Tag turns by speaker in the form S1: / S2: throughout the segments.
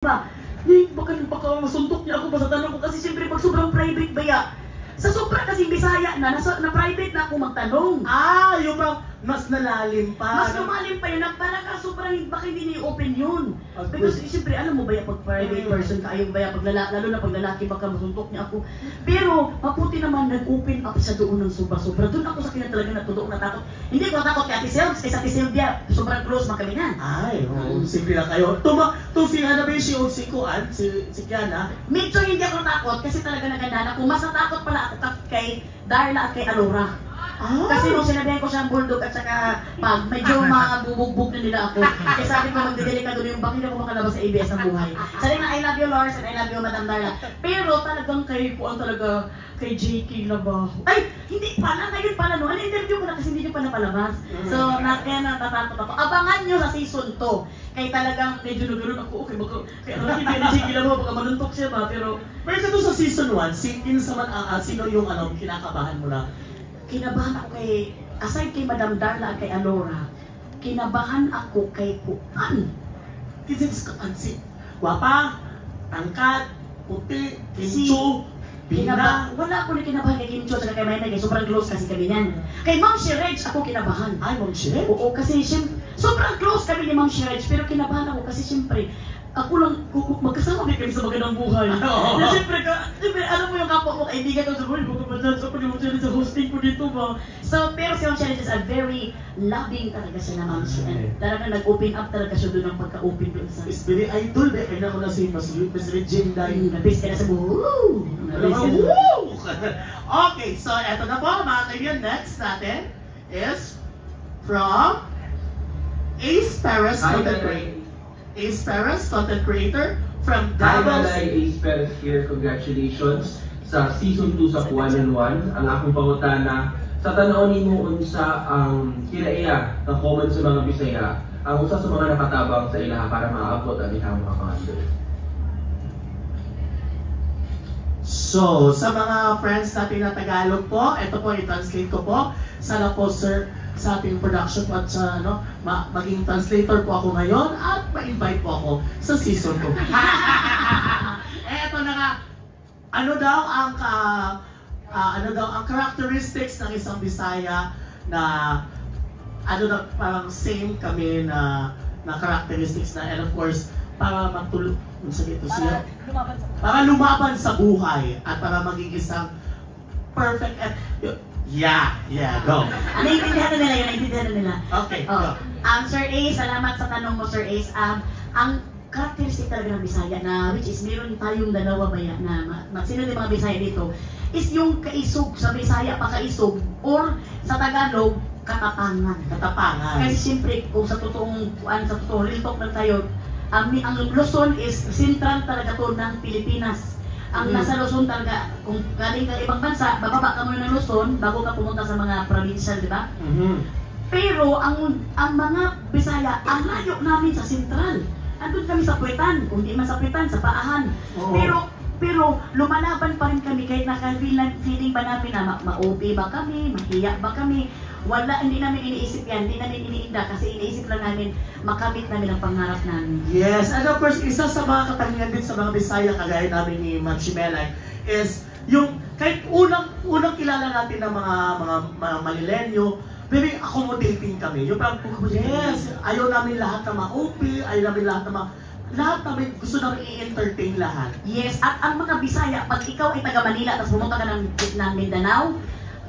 S1: ba? Baka masuntok niya ako ba sa tanong ko kasi siyempre pag sobrang private ba ya? Sa sobra kasing Bisaya na private na ako magtanong.
S2: Yung mas nalalim pa.
S1: Mas lumalim pa yun. Parang sobrang baka hindi niya open yun. Because siyempre alam mo ba ya pag private person ka, ayaw ba ya pag lalo na pag lalaki baka masuntok niya ako. Pero mabuti naman nag-open up sa doon ng sobra-sobra. Doon ako sa kanya talaga natutok na takot. Hindi ko natakot kay Ate Selves, kay Ate Sylvia. Sobrang close man kami na.
S2: Simple lang kayo. Si Ana ba si Kuan? Si Kiana?
S1: Medyo hindi ako natakot kasi talaga naganda ako. Mas natakot pala ako kay Darla at kay Alora. Kasi nung sinabihan ko siya ang bulldog at saka pag medyo mabubugbog na nila ako. Kaya sabi ko magdidelikado yung bakit ako makalabas sa ABS ng buhay. Sabi na I love you Lars and I love you Madam Darla. Pero talagang kay Kuan talaga kay JK Labaho. Ay! Hindi pala! Ngayon pala no. Ano-interview ko na kasi hindi nyo pa napalabas. So kaya natatakot ako. Abangan nyo sa season 2. Kaya talagang medyo nagulog ako. Okay, kaya hindi kay JK Labaho baka manuntok siya ba. Pero
S2: ito sa season 1, sino yung kinakabahan mo na?
S1: Kinabahan ako kay, aside kay Madam Darla at kay Alora, kinabahan ako kay Kuan.
S2: Si Guwapa, tangkat, puti, Kimcho, Bina.
S1: Wala ako na kinabahan kay Kimcho at kay Maymay, kay sobrang close kasi kami niyan. Kay Ma'am Shirej ako kinabahan.
S2: Ma'am Shirej?
S1: Oo, kasi sobrang close kami ni Ma'am Shirej, pero kinabahan ako kasi siyempre, ako lang, magkasama kami sa magandang buhay. Siyempre, alam mo yung kapwa mo, kaibigan ko sa buhay, baka ba dyan, sa pag-imagine sa hosting ko dito ba? So, pero si Ma'am Shirley is a very loving talaga siya na Ma'am Shirley. Talagang nag-open up talaga siya doon ng pagka-open doon sa...
S2: Is very idol, kaya na ko na si Miss Regina.
S1: Nabis ka na sa buhay.
S2: Okay, so eto na po, mga kaibigan, next natin is from Ace Perez content creator from Davos.
S3: Hi, Ace Perez here. Congratulations sa Season 2 sa 1-on-1. Ang akong pangutana, sa tanaonin mo unsa ang kinaiya na common sa mga Bisaya, ang usa sa mga nakatabang sa ilaha para maabot ang ilang mga pangalan.
S2: So, sa mga friends natin na Tagalog po, ito po, i-translate ko po. Sana po, sir, sa ating production po at sa maging translator po ako ngayon at ma-invite po ako sa season 2. Eto na nga, ano daw ang characteristics ng isang Bisaya na parang same kami na characteristics na, and of course para para lumaban sa buhay at para maging isang perfect at go.
S1: Naintindihan na nila.
S2: Okay, go.
S1: Sir Ace, salamat sa tanong mo, Sir Ace. Ang characteristic talaga ng Bisaya na which is meron tayong dalawa ba yan na sino yung mga Bisaya dito is yung kaisog sa Bisaya pakaisog or sa Tagalog katapangan. Kasi siyempre kung sa totoong real talk lang tayo, ang Luzon is central talaga to ng Pilipinas. Ang nasa Luzon talaga, kung galing ka ibang bansa, bababa ka muna ng Luzon bago ka pumunta sa mga provincial, di ba? Pero ang mga Bisaya, ang layo namin sa sentral. Andun kami sa Puwetan, kung di man sa Puwetan, sa Paahan. Pero lumalaban pa rin kami kahit naka-feeling ba namin na ma-OP ba kami, mahiya ba kami. Wala, hindi namin iniisip yan, hindi namin iniinda kasi iniisip lang namin makamit namin ang pangarap namin.
S2: Yes, and of course, isa sa mga katangian din sa mga Bisaya kagaya namin ni Ma'am Shimelay is yung kahit unang kilala natin ng mga Malilenyo, very accommodating kami. Yung parang, yes, ayaw namin lahat na ma-OP, ayaw namin lahat namin gusto namin i-entertain lahat.
S1: Yes, at ang mga Bisaya, pag ikaw ay taga Manila tapos pumunta ka ng Mindanao,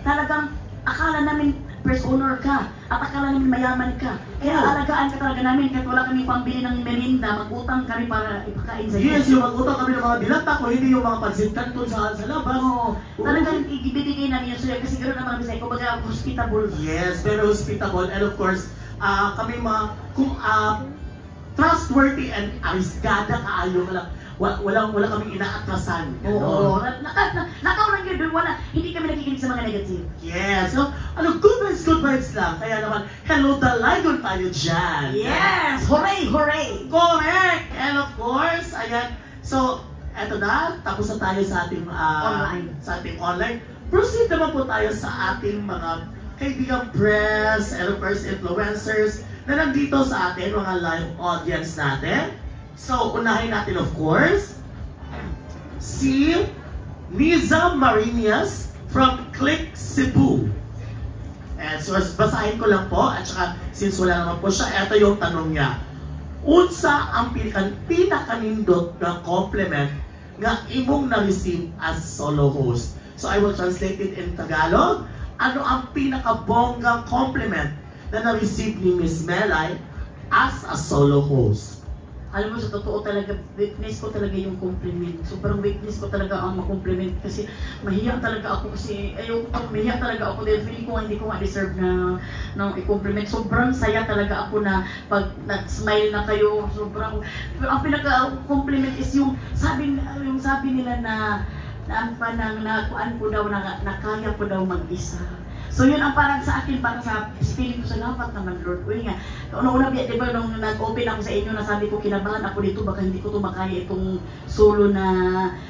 S1: talagang akala namin first owner ka at akala namin mayaman ka. Kaya alagaan ka talaga namin kahit wala kami pambili ng merinda, mag-utang kami para ipakain sa iyo.
S2: Yes, yung mag-utang kami ng mga dilata ko, hindi yung mga pansit canton sa labas.
S1: Talagang ibibigay namin yung suya kasi ganoon ang mga Bisaya, kumbaga hospitable.
S2: Yes, very hospitable, and of course, kami trustworthy and aristgada kaayo ka lang. Wala kaming inaatrasan.
S1: Oo. Nakaulang yun doon, hindi kami nakikinig sa mga negative.
S2: Yes. So, good vibes lang. Kaya naman, hello Dalagon tayo dyan.
S1: Yes! Hooray! Hooray!
S2: Correct! And of course, ayan. So, eto na. Tapos na tayo sa ating online. Proceed naman po tayo sa ating mga kaibigang press, and of course, influencers na nandito sa atin, mga live audience natin. So, unahin natin of course, si Niza Marinas from Click Cebu. And so, basahin ko lang po, at saka since wala naman po siya, ito yung tanong niya. Unsa ang pinakanindot na compliment nga imong na-receive as solo host? So I will translate it in Tagalog. Ano ang pinakabonggang compliment na na-receive ni Miss Melay as a solo host?
S1: Alam mo, sa totoo talaga, weakness ko talaga yung compliment. Sobrang weakness ko talaga ang makompliment kasi mahiya talaga ako kasi mahiya talaga ako dahil feeling ko hindi ko deserve na i-compliment. Sobrang saya talaga ako na pag nag-smile na kayo, sobrang, ang pinaka-compliment is yung sabi nila na kuan ko daw, na kaya ko daw mag-isa. So yun ang parang sa akin, parang sa feeling ko, salamat naman Lord. Uy nga, una di ba nung nag-open ako sa inyo, nasabi ko kinabahan ako dito, baka hindi ko ito makaya itong solo na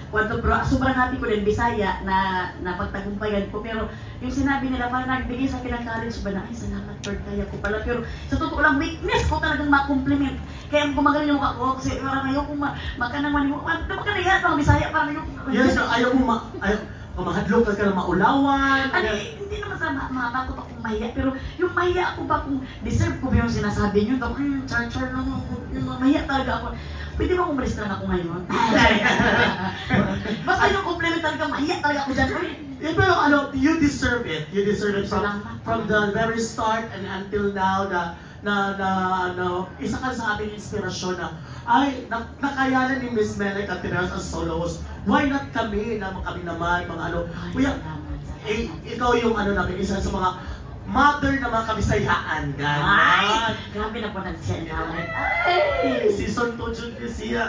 S1: kwanto. Pero sobrang happy ko din, Bisaya, na pagtagumpayan ko. Pero yung sinabi nila, parang nagbigay sa akin ng courage ba na, ay salamat Lord, kaya ko pala. Pero sa totoo lang, weakness ko talagang ma-compliment. Kaya ang gumagaling yung mukha ko, kasi parang ayaw ko makanaman yung, baka na yan, parang Bisaya, parang yung...
S2: Yes, ayaw mo mahadlok ka na maulawan.
S1: Hindi naman sa matakot akong mahiya, pero yung mahiya ako ba kung deserve ko ba yung sinasabi nyo? Char-char lang, mahiya talaga ako. Pwede ba umalis lang ako ngayon? Basta yung compliment talaga, mahiya talaga ako dyan.
S2: Pero you deserve it. You deserve it from the very start and until now na isa ka sa ating inspirasyon na ay nakayanan ni Miss Melay Catineros as solo host. Why not kami naman mga kuya, ikaw yung namin, isa sa mga mother na mga kabisayaan.
S1: Ay! Grabe na po siya.
S2: Ay! Season 2 June this year.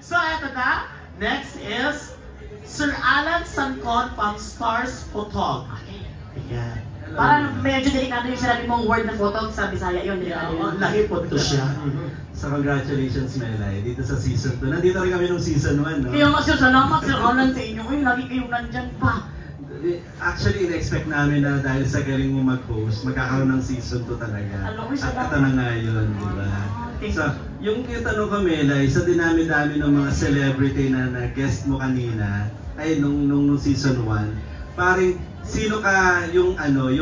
S2: So eto na, next is Sir Alan Sancon from Stars Photog.
S1: Okay.
S2: Ayan.
S1: Parang medyo delikado yung sinabi mong word na photo sa Bisaya yun, delikado yun.
S2: Lahi po ito siya.
S4: So congratulations Melay, dito sa season 2. Nandito rin kami nung season 1, no?
S1: Kaya nga sir, salamat Sir Alan sa inyo. Uy, lagi kayong nandyan pa.
S4: Actually, in-expect namin na dahil sa galing mo mag-host, magkakaroon ng season 2 talaga. At ito na nga yun, di ba? So, yung tanong ko Melay, sa dinami-dami ng mga celebrity na guest mo kanina, ay nung season 1, parang sino ka yung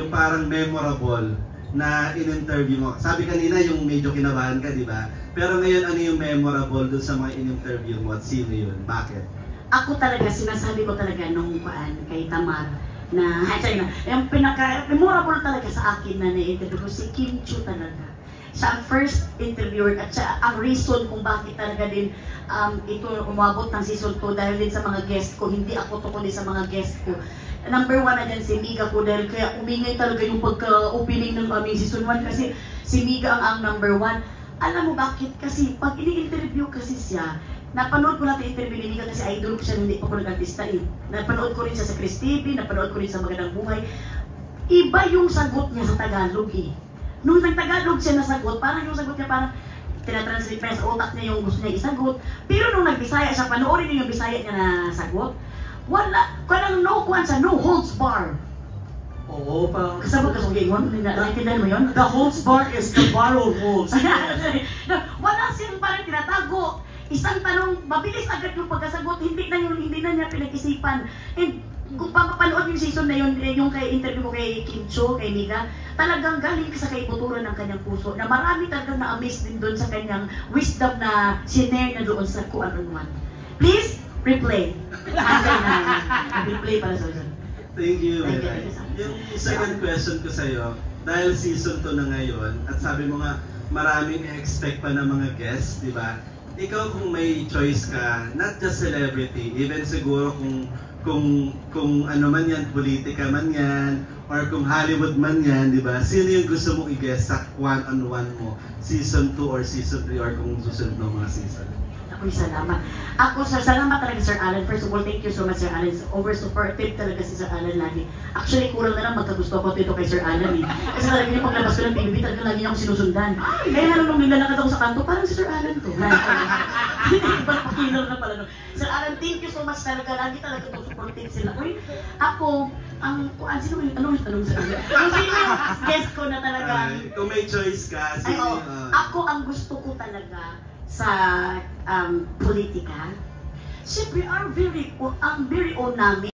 S4: parang memorable na in-interview mo? Sabi kanina yung medyo kinabahan ka, di ba? Pero ngayon ano yung memorable dun sa mga in-interview mo at sino yun? Bakit?
S1: Ako talaga, sinasabi ko talaga nung kay Tamar na, yung pinaka-memorable talaga sa akin na na-interview ko, si Kim Chu talaga. Siya ang first interviewer at siya ang reason kung bakit talaga din ito umabot ng season 2 dahil din sa mga guest ko, hindi ako to kundi sa mga guest ko. Number 1 na dyan si Miga po dahil kaya umingay talaga yung pagka-opening ng aming season 1 kasi si Miga ang number 1. Alam mo bakit? Kasi pag ini-interview kasi siya, napanood ko natin interview ni Miga kasi idol ko siya, hindi pa ko nag-artista eh. Napanood ko rin siya sa Chris TV, napanood ko rin sa Magandang Buhay. Iba yung sagot niya sa Tagalog eh. Nung nag-Tagalog siya nasagot, parang yung sagot niya parang tinatranslate pa sa utak niya yung gusto niya isagot. Pero nung nag-Bisaya siya, panoorin niyo yung Bisaya niya na sagot, wala, kanang no holds bar.
S2: Oo, parang...
S1: Kasabot ka sa gingon, naintindihan mo yun?
S2: The holds bar is the barrel holds.
S1: Wala siyang parang tinatago. Isang tanong, mabilis agad yung pagkasagot, hindi na niya pinag-isipan. And kung papapanood yung season na yun, yung interview ko kay Kim Cho, kay Miga, talagang galing sa kaibuturan ng kanyang puso, na marami talagang na-amaze din doon sa kanyang wisdom na sinare na doon sa kuan-unuan. Please, replay. Replay para sa usan.
S4: Thank you, Melay. Yung second question ko sa'yo, dahil season 2 na ngayon, at sabi mo nga, maraming expect pa ng mga guests, di ba? Ikaw kung may choice ka, not just celebrity, even siguro kung ano man yan, politika man yan, or kung Hollywood man yan, di ba? Sino yung gusto mong i-guest sa one-on-one mo? Season 2 or season 3 or kung susunod ng mga season?
S1: Ako'y salamat. Ako, sir, salamat talaga Sir Alan. First of all, thank you so much Sir Alan. Over-supportive talaga si Sir Alan lagi. Actually, kulang na lang magkagusto ko dito kay Sir Alan eh. Kasi talaga yung paglabas ko ng PBB, talaga lagi niya akong sinusundan. Kaya nga nung nilalakad ako sa kanto, parang si Sir Alan to. Parang pakilor na pala. No? Sir Alan, thank you so much talaga. Lagi talaga itong supportive sila. Uy, ako, sino yung tanong sa akin? Yung sino yung guest ko na talaga.
S4: Kung may choice ka,
S1: Ay, ako ang gusto ko talaga sa politika. Siyempre, ang very own namin